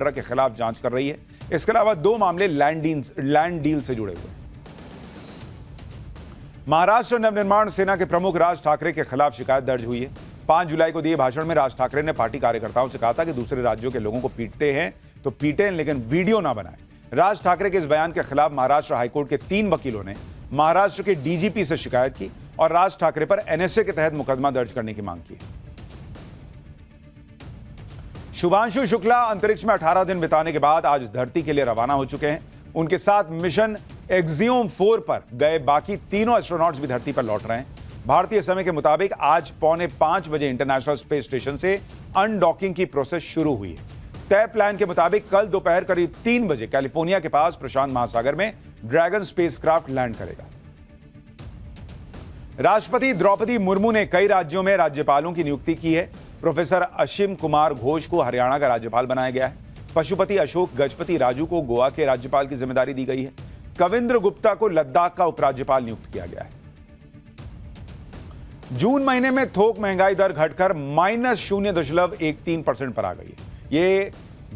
के खिलाफ जांच कर रही है। इसके अलावा 2 मामले लैंड डील से जुड़े हुए हैं। महाराष्ट्र नवनिर्माण सेना के प्रमुख राज ठाकरे के खिलाफ शिकायत दर्ज हुई है। 5 जुलाई को दिए भाषण में राज ठाकरे ने पार्टी कार्यकर्ताओं से कहा था कि दूसरे राज्यों के लोगों को पीटते हैं तो पीटें, लेकिन वीडियो ना बनाएं। राज ठाकरे के इस बयान के खिलाफ महाराष्ट्र हाईकोर्ट के 3 वकीलों ने महाराष्ट्र के डीजीपी से शिकायत की और राज ठाकरे पर एनएसए के तहत मुकदमा दर्ज करने की मांग की। शुभांशु शुक्ला अंतरिक्ष में 18 दिन बिताने के बाद आज धरती के लिए रवाना हो चुके हैं। उनके साथ मिशन एक्सियोम 4 पर गए बाकी तीनों एस्ट्रोनॉट्स भी धरती पर लौट रहे हैं। भारतीय समय के मुताबिक आज 4:45 बजे इंटरनेशनल स्पेस स्टेशन से अनडॉकिंग की प्रोसेस शुरू हुई है। तय प्लान के मुताबिक कल दोपहर करीब 3 बजे कैलिफोर्निया के पास प्रशांत महासागर में ड्रैगन स्पेसक्राफ्ट लैंड करेगा। राष्ट्रपति द्रौपदी मुर्मू ने कई राज्यों में राज्यपालों की नियुक्ति की है। प्रोफेसर असीम कुमार घोष को हरियाणा का राज्यपाल बनाया गया है। पशुपति अशोक गजपति राजू को गोवा के राज्यपाल की जिम्मेदारी दी गई है। कविंद्र गुप्ता को लद्दाख का उपराज्यपाल नियुक्त किया गया है। जून महीने में थोक महंगाई दर घटकर -0.13% पर आ गई है। ये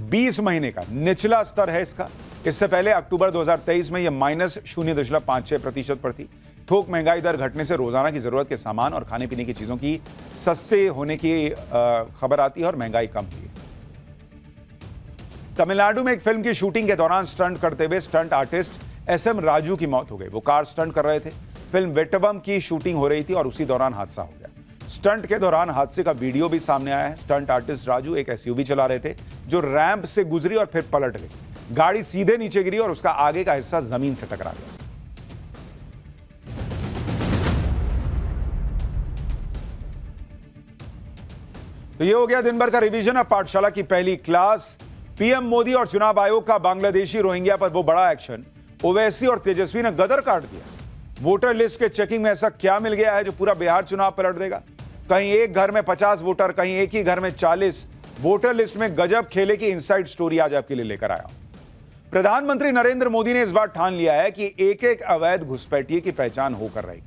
20 महीने का निचला स्तर है इसका। इससे पहले अक्टूबर 2023 में यह -0.56% पर थी। थोक महंगाई दर घटने से रोजाना की जरूरत के सामान और खाने पीने की चीजों की सस्ते होने की खबर आती है और महंगाई कम हुई है। तमिलनाडु में एक फिल्म की शूटिंग के दौरान स्टंट करते हुए स्टंट आर्टिस्ट SM राजू की मौत हो गई। वो कार स्टंट कर रहे थे। फिल्म वेट्टवम की शूटिंग हो रही थी और उसी दौरान हादसा हो गया। स्टंट के दौरान हादसे का वीडियो भी सामने आया है। स्टंट आर्टिस्ट राजू एक SUV चला रहे थे जो रैंप से गुजरी और फिर पलट गई। गाड़ी सीधे नीचे गिरी और उसका आगे का हिस्सा जमीन से टकरा गया। तो ये हो गया दिन भर का रिवीजन। अब पाठशाला की पहली क्लास। पीएम मोदी और चुनाव आयोग का बांग्लादेशी रोहिंग्या पर वो बड़ा एक्शन। ओवैसी और तेजस्वी ने गदर काट दिया। वोटर लिस्ट के चेकिंग में ऐसा क्या मिल गया है जो पूरा बिहार चुनाव पलट देगा? कहीं एक घर में 50 वोटर, कहीं एक ही घर में 40। वोटर लिस्ट में गजब खेले की इनसाइड स्टोरी आज आपके लिए लेकर आया। प्रधानमंत्री नरेंद्र मोदी ने इस बार ठान लिया है कि एक एक अवैध घुसपैठिए की पहचान होकर रहेगी।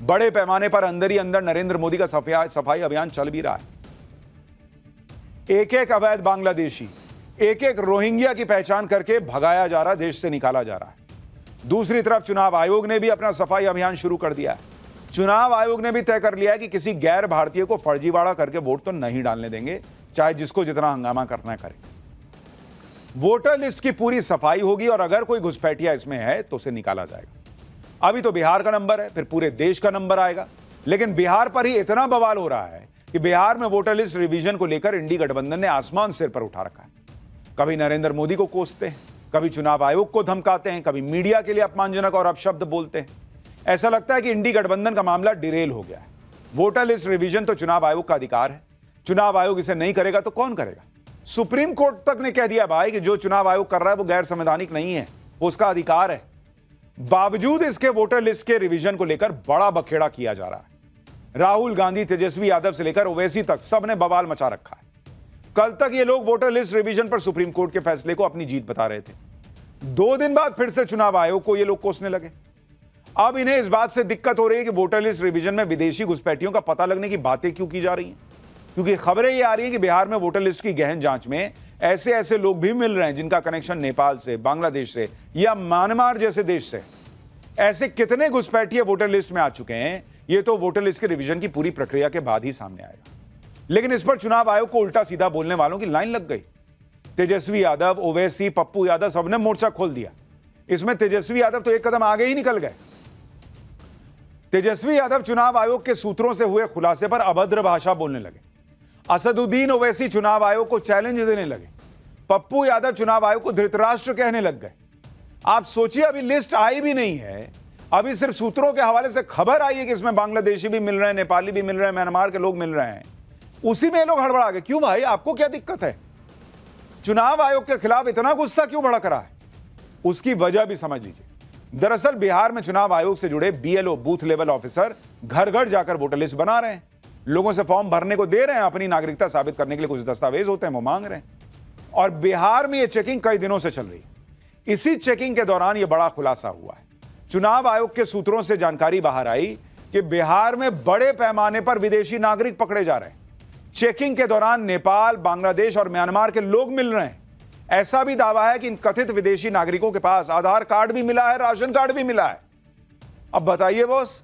बड़े पैमाने पर अंदर ही अंदर नरेंद्र मोदी का सफाई अभियान चल भी रहा है। एक एक अवैध बांग्लादेशी, एक एक रोहिंग्या की पहचान करके भगाया जा रहा, देश से निकाला जा रहा है। दूसरी तरफ चुनाव आयोग ने भी अपना सफाई अभियान शुरू कर दिया है। चुनाव आयोग ने भी तय कर लिया है कि किसी गैर भारतीय को फर्जीवाड़ा करके वोट तो नहीं डालने देंगे, चाहे जिसको जितना हंगामा करना करे। वोटर लिस्ट की पूरी सफाई होगी और अगर कोई घुसपैठिया इसमें है तो उसे निकाला जाएगा। अभी तो बिहार का नंबर है, फिर पूरे देश का नंबर आएगा। लेकिन बिहार पर ही इतना बवाल हो रहा है कि बिहार में वोटर लिस्ट रिवीजन को लेकर इंडी गठबंधन ने आसमान सिर पर उठा रखा है। कभी नरेंद्र मोदी को कोसते हैं, कभी चुनाव आयोग को धमकाते हैं, कभी मीडिया के लिए अपमानजनक और अपशब्द बोलते हैं। ऐसा लगता है कि इंडी गठबंधन का मामला डिरेल हो गया है। वोटर लिस्ट रिवीजन तो चुनाव आयोग का अधिकार है। चुनाव आयोग इसे नहीं करेगा तो कौन करेगा? सुप्रीम कोर्ट तक ने कह दिया भाई कि जो चुनाव आयोग कर रहा है वो गैर संवैधानिक नहीं है, वो उसका अधिकार है। बावजूद इसके वोटर लिस्ट के रिवीजन को लेकर बड़ा बखेड़ा किया जा रहा है। राहुल गांधी, तेजस्वी यादव से लेकर ओवैसी तक सबने बवाल मचा रखा है। कल तक ये लोग वोटर लिस्ट रिवीजन पर सुप्रीम कोर्ट के फैसले को अपनी जीत बता रहे थे। 2 दिन बाद फिर से चुनाव आयोग को ये लोग कोसने लगे। अब इन्हें इस बात से दिक्कत हो रही है कि वोटर लिस्ट रिवीजन में विदेशी घुसपैठियों का पता लगने की बातें क्यों की जा रही हैं। क्योंकि खबरें ये आ रही है कि बिहार में वोटर लिस्ट की गहन जांच में ऐसे लोग भी मिल रहे हैं जिनका कनेक्शन नेपाल से, बांग्लादेश से या म्यांमार जैसे देश से। ऐसे कितने घुसपैठिए वोटर लिस्ट में आ चुके हैं, ये तो वोटर लिस्ट के रिवीजन की पूरी प्रक्रिया के बाद ही सामने आएगा। लेकिन इस पर चुनाव आयोग को उल्टा सीधा बोलने वालों की लाइन लग गई। तेजस्वी यादव, ओवैसी, पप्पू यादव सबने मोर्चा खोल दिया। इसमें तेजस्वी यादव तो एक कदम आगे ही निकल गए। तेजस्वी यादव चुनाव आयोग के सूत्रों से हुए खुलासे पर अभद्र भाषा बोलने लगे। असदुद्दीन ओवैसी चुनाव आयोग को चैलेंज देने लगे। पप्पू यादव चुनाव आयोग को धृतराष्ट्र कहने लग गए। आप सोचिए, अभी लिस्ट आई भी नहीं है, अभी सिर्फ सूत्रों के हवाले से खबर आई है कि इसमें बांग्लादेशी भी मिल रहे हैं, नेपाली भी मिल रहे हैं, म्यांमार के लोग मिल रहे हैं। उसी में ये लोग हड़बड़ा गए। क्यों भाई, आपको क्या दिक्कत है? चुनाव आयोग के खिलाफ इतना गुस्सा क्यों भड़क रहा है? उसकी वजह भी समझ लीजिए। दरअसल बिहार में चुनाव आयोग से जुड़े BLO, बूथ लेवल ऑफिसर, घर घर जाकर वोटर लिस्ट बना रहे हैं। लोगों से फॉर्म भरने को दे रहे हैं, अपनी नागरिकता साबित करने के लिए कुछ दस्तावेज होते हैं वो मांग रहे हैं। और बिहार में यह चेकिंग कई दिनों से चल रही है। इसी चेकिंग के दौरान यह बड़ा खुलासा हुआ है। चुनाव आयोग के सूत्रों से जानकारी बाहर आई कि बिहार में बड़े पैमाने पर विदेशी नागरिक पकड़े जा रहे हैं। चेकिंग के दौरान नेपाल, बांग्लादेश और म्यांमार के लोग मिल रहे हैं। ऐसा भी दावा है कि इन कथित विदेशी नागरिकों के पास आधार कार्ड भी मिला है, राशन कार्ड भी मिला है। अब बताइए बॉस,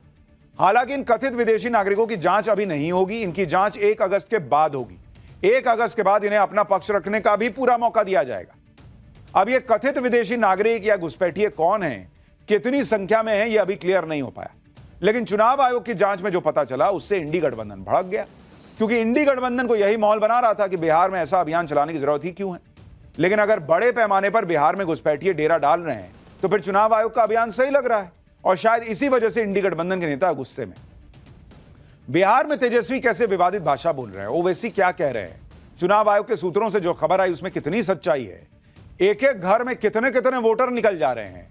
हालांकि इन कथित विदेशी नागरिकों की जांच अभी नहीं होगी, इनकी जांच 1 अगस्त के बाद होगी। 1 अगस्त के बाद इन्हें अपना पक्ष रखने का भी पूरा मौका दिया जाएगा। अब ये कथित विदेशी नागरिक या घुसपैठिए कौन है, कितनी संख्या में है, यह अभी क्लियर नहीं हो पाया। लेकिन चुनाव आयोग की जांच में जो पता चला उससे इंडी गठबंधन भड़क गया, क्योंकि इंडी गठबंधन को यही माहौल बना रहा था कि बिहार में ऐसा अभियान चलाने की जरूरत ही क्यों है। लेकिन अगर बड़े पैमाने पर बिहार में घुसपैठिए डेरा डाल रहे हैं तो फिर चुनाव आयोग का अभियान सही लग रहा है, और शायद इसी वजह से इंडी गठबंधन के नेता गुस्से में। बिहार में तेजस्वी कैसे विवादित भाषा बोल रहे हैं, ओवैसी क्या कह रहे हैं, चुनाव आयोग के सूत्रों से जो खबर आई उसमें कितनी सच्चाई है, एक एक घर में कितने कितने वोटर निकल जा रहे हैं,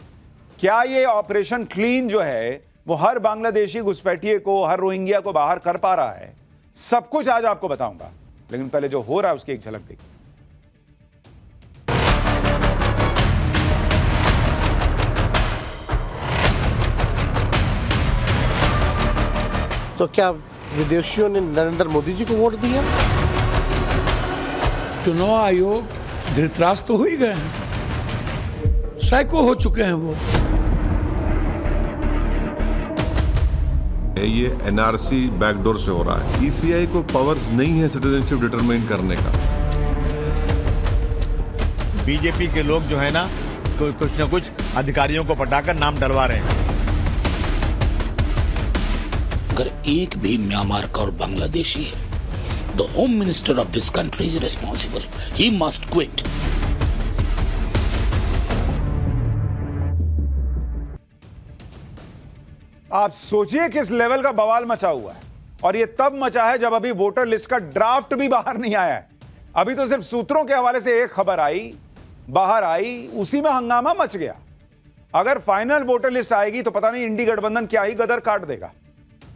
क्या ये ऑपरेशन क्लीन जो है वो हर बांग्लादेशी घुसपैठिए को, हर रोहिंग्या को बाहर कर पा रहा है, सब कुछ आज आपको बताऊंगा। लेकिन पहले जो हो रहा है उसकी एक झलक देखिए। तो क्या विदेशियों ने नरेंद्र मोदी जी को वोट दिया? चुनाव आयोग धृतराष्ट्र तो हो ही गए हैं, सैकड़ों हो चुके हैं वो। ये एनआरसी बैकडोर से हो रहा है। ईसीआई को पावर्स नहीं है सिटीजनशिप डिटरमाइन करने का। बीजेपी के लोग जो है ना कुछ न कुछ अधिकारियों को पटाकर नाम डलवा रहे हैं। अगर एक भी म्यांमार का और बांग्लादेशी है, the home minister of this country is responsible, he must quit. आप सोचिए किस लेवल का बवाल मचा हुआ है, और यह तब मचा है जब अभी वोटर लिस्ट का ड्राफ्ट भी बाहर नहीं आया है। अभी तो सिर्फ सूत्रों के हवाले से एक खबर आई, बाहर आई, उसी में हंगामा मच गया। अगर फाइनल वोटर लिस्ट आएगी तो पता नहीं इंडी गठबंधन क्या ही गदर काट देगा।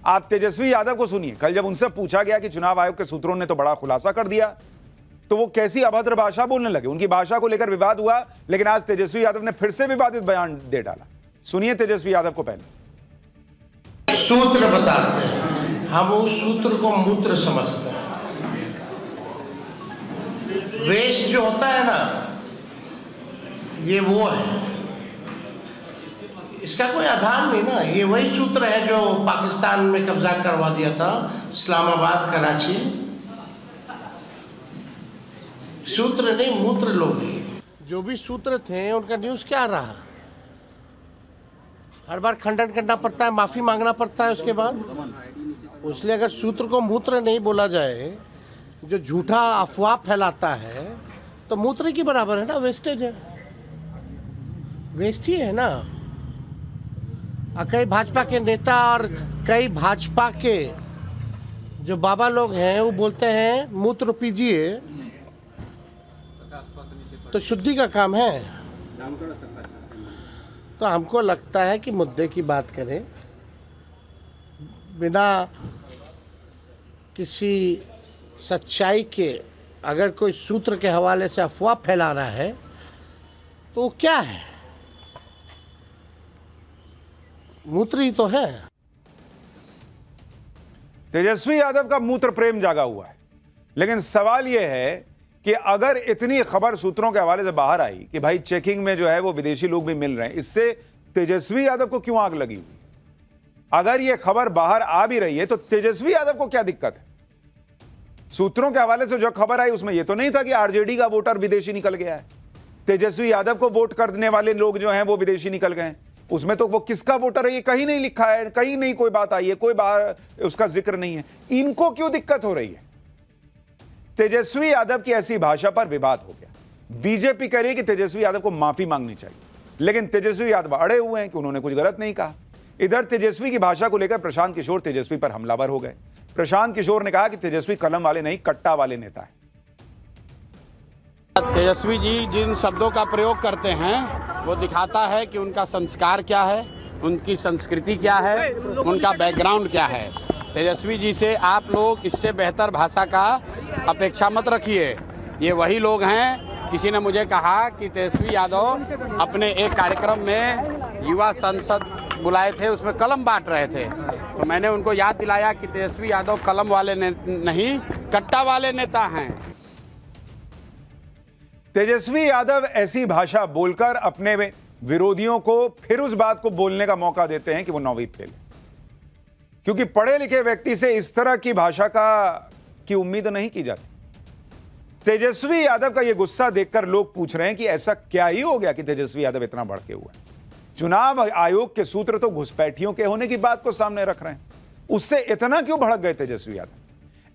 आप तेजस्वी यादव को सुनिए, कल जब उनसे पूछा गया कि चुनाव आयोग के सूत्रों ने तो बड़ा खुलासा कर दिया, तो वो कैसी अभद्र भाषा बोलने लगे। उनकी भाषा को लेकर विवाद हुआ, लेकिन आज तेजस्वी यादव ने फिर से विवादित बयान दे डाला। सुनिए तेजस्वी यादव को पहले। सूत्र बताते हैं, हम उस सूत्र को मूत्र समझते हैं। वेस्ट जो होता है ना, ये वो है, इसका कोई आधार नहीं ना। ये वही सूत्र है जो पाकिस्तान में कब्जा करवा दिया था, इस्लामाबाद, कराची। सूत्र नहीं, मूत्र लोग हैं। जो भी सूत्र थे उनका न्यूज़ क्या रहा? हर बार खंडन करना पड़ता है, माफ़ी मांगना पड़ता है उसके बाद। इसलिए अगर सूत्र को मूत्र नहीं बोला जाए, जो झूठा अफवाह फैलाता है, तो मूत्र की बराबर है ना, वेस्टेज है, वेस्ट ही है ना। कई भाजपा के नेता और कई भाजपा के जो बाबा लोग हैं वो बोलते हैं मूत्र पीजिए, तो शुद्धि का काम है। तो हमको लगता है कि मुद्दे की बात करें, बिना किसी सच्चाई के अगर कोई सूत्र के हवाले से अफवाह फैला रहा है तो वो क्या है? मूत्र ही तो है। तेजस्वी यादव का मूत्र प्रेम जागा हुआ है, लेकिन सवाल यह है कि अगर इतनी खबर सूत्रों के हवाले से बाहर आई कि भाई चेकिंग में जो है वो विदेशी लोग भी मिल रहे हैं, इससे तेजस्वी यादव को क्यों आग लगी हुई? अगर यह खबर बाहर आ भी रही है तो तेजस्वी यादव को क्या दिक्कत है? सूत्रों के हवाले से जो खबर आई उसमें यह तो नहीं था कि आरजेडी का वोटर विदेशी निकल गया है, तेजस्वी यादव को वोट करने वाले लोग जो हैं वो विदेशी निकल गए। उसमें तो वो किसका वोटर है ये कहीं नहीं लिखा है, कहीं नहीं कोई बात आई है, कोई बात उसका जिक्र नहीं है। इनको क्यों दिक्कत हो रही है? तेजस्वी यादव की ऐसी भाषा पर विवाद हो गया। बीजेपी कह रही है कि तेजस्वी यादव को माफी मांगनी चाहिए, लेकिन तेजस्वी यादव अड़े हुए हैं कि उन्होंने कुछ गलत नहीं कहा। इधर तेजस्वी की भाषा को लेकर प्रशांत किशोर तेजस्वी पर हमलावर हो गए। प्रशांत किशोर ने कहा कि तेजस्वी कलम वाले नहीं, कट्टा वाले नेता है। तेजस्वी जी जिन शब्दों का प्रयोग करते हैं वो दिखाता है कि उनका संस्कार क्या है, उनकी संस्कृति क्या है, उनका बैकग्राउंड क्या है। तेजस्वी जी से आप लोग इससे बेहतर भाषा का अपेक्षा मत रखिए। ये वही लोग हैं, किसी ने मुझे कहा कि तेजस्वी यादव अपने एक कार्यक्रम में युवा संसद बुलाए थे, उसमें कलम बांट रहे थे, तो मैंने उनको याद दिलाया कि तेजस्वी यादव कलम वाले नहीं, कट्टा वाले नेता हैं। तेजस्वी यादव ऐसी भाषा बोलकर अपने विरोधियों को फिर उस बात को बोलने का मौका देते हैं कि वो 9वीं फेल है, क्योंकि पढ़े लिखे व्यक्ति से इस तरह की भाषा की उम्मीद नहीं की जाती। तेजस्वी यादव का यह गुस्सा देखकर लोग पूछ रहे हैं कि ऐसा क्या ही हो गया कि तेजस्वी यादव इतना भड़के हुए हैं। चुनाव आयोग के सूत्र तो घुसपैठियों के होने की बात को सामने रख रहे हैं, उससे इतना क्यों भड़क गए तेजस्वी यादव?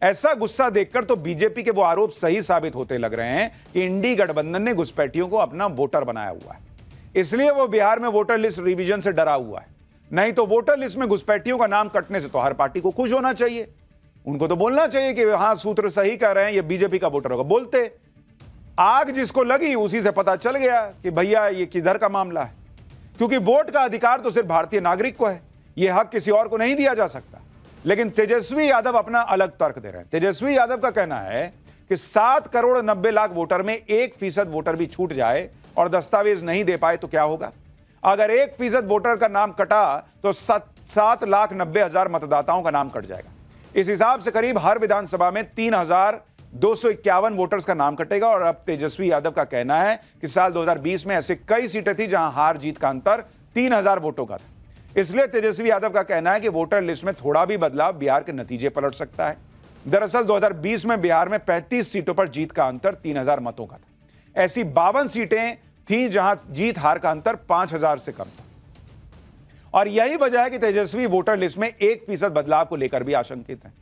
ऐसा गुस्सा देखकर तो बीजेपी के वो आरोप सही साबित होते लग रहे हैं कि इंडी गठबंधन ने घुसपैठियों को अपना वोटर बनाया हुआ है, इसलिए वो बिहार में वोटर लिस्ट रिवीजन से डरा हुआ है। नहीं तो वोटर लिस्ट में घुसपैठियों का नाम कटने से तो हर पार्टी को खुश होना चाहिए, उनको तो बोलना चाहिए कि हां सूत्र सही कह रहे हैं, ये बीजेपी का वोटर होगा। बोलते आग जिसको लगी उसी से पता चल गया कि भैया ये किधर का मामला है, क्योंकि वोट का अधिकार तो सिर्फ भारतीय नागरिक को है, यह हक किसी और को नहीं दिया जा सकता। लेकिन तेजस्वी यादव अपना अलग तर्क दे रहे हैं। तेजस्वी यादव का कहना है कि 7 करोड़ 90 लाख वोटर में 1% वोटर भी छूट जाए और दस्तावेज नहीं दे पाए तो क्या होगा? अगर 1% वोटर का नाम कटा तो 7,90,000 मतदाताओं का नाम कट जाएगा। इस हिसाब से करीब हर विधानसभा में 3,251 वोटर्स का नाम कटेगा। और अब तेजस्वी यादव का कहना है कि साल 2020 में ऐसे कई सीटें थी जहां हार जीत का अंतर 3,000 वोटों का था, इसलिए तेजस्वी यादव का कहना है कि वोटर लिस्ट में थोड़ा भी बदलाव बिहार के नतीजे पलट सकता है। दरअसल 2020 में बिहार में 35 सीटों पर जीत का अंतर 3,000 मतों का था। ऐसी 52 सीटें थीं जहां जीत हार का अंतर 5,000 से कम था। और यही वजह है कि तेजस्वी वोटर लिस्ट में 1% बदलाव को लेकर भी आशंकित हैं।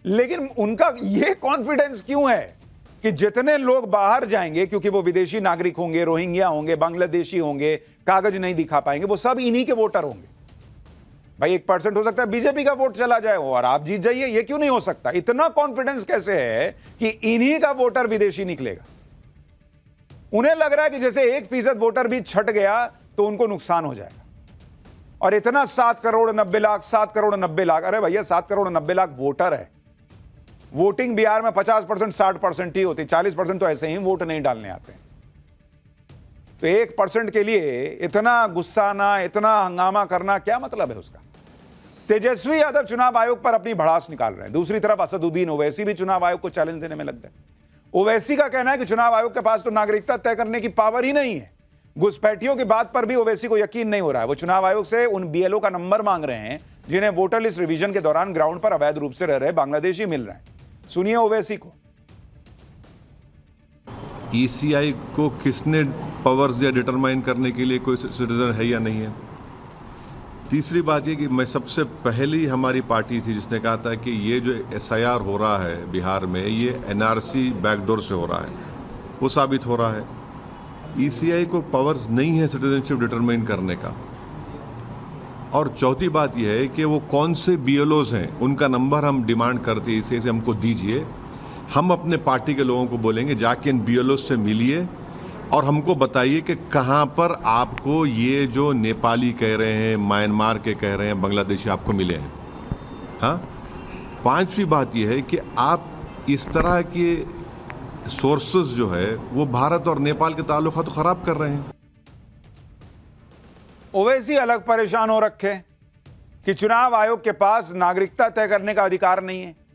लेकिन उनका यह कॉन्फिडेंस क्यों है कि जितने लोग बाहर जाएंगे, क्योंकि वो विदेशी नागरिक होंगे, रोहिंग्या होंगे, बांग्लादेशी होंगे, कागज नहीं दिखा पाएंगे, वो सब इन्हीं के वोटर होंगे। भाई 1% हो सकता है बीजेपी का वोट चला जाए और आप जीत जाइए, ये क्यों नहीं हो सकता? इतना कॉन्फिडेंस कैसे है कि इन्हीं का वोटर विदेशी निकलेगा? उन्हें लग रहा है कि जैसे 1% वोटर भी छट गया तो उनको नुकसान हो जाएगा। और इतना 7 करोड़ 90 लाख, 7 करोड़ 90 लाख, अरे भैया 7 करोड़ 90 लाख वोटर है। वोटिंग बिहार में 50% 60% ही होती, 40% तो ऐसे ही वोट नहीं डालने आते। तो 1% के लिए इतना गुस्सा आना, इतना हंगामा करना, क्या मतलब है उसका? तेजस्वी यादव चुनाव आयोग पर अपनी भड़ास निकाल रहे हैं। दूसरी तरफ असदुद्दीन ओवैसी भी चुनाव आयोग को चैलेंज देने में लग गए। ओवैसी का कहना है कि चुनाव आयोग के पास तो नागरिकता तय करने की पावर ही नहीं है। घुसपैठियों की बात पर भी ओवैसी को यकीन नहीं हो रहा है। वो चुनाव आयोग से उन बीएलओ का नंबर मांग रहे हैं जिन्हें वोटर लिस्ट रिवीजन के दौरान ग्राउंड पर अवैध रूप से रह रहे बांग्लादेशी मिल रहे हैं। सुनिए ओवैसी को। ईसीआई को किसने पावर्स दिया डिटरमाइन करने के लिए कोई सिटीजन है या नहीं है? तीसरी बात ये कि मैं सबसे पहली हमारी पार्टी थी जिसने कहा था कि ये जो एसआईआर हो रहा है बिहार में, ये एनआरसी बैकडोर से हो रहा है। वो साबित हो रहा है। ईसीआई को पावर्स नहीं है सिटीजनशिप डिटरमाइन करने का। और चौथी बात यह है कि वो कौन से बीएलओज हैं, उनका नंबर हम डिमांड करते हैं, इसे हमको दीजिए। हम अपने पार्टी के लोगों को बोलेंगे जाके इन बीएलओ से मिलिए और हमको बताइए कि कहाँ पर आपको ये जो नेपाली कह रहे हैं, म्यांमार के कह रहे हैं, बांग्लादेशी आपको मिले हैं। हाँ, पांचवी बात यह है कि आप इस तरह के सोर्सेज जो है वो भारत और नेपाल के ताल्लुकात तो खराब कर रहे हैं। ओवैसी अलग परेशान हो रखे कि चुनाव आयोग के पास नागरिकता तय करने का अधिकार नहीं है।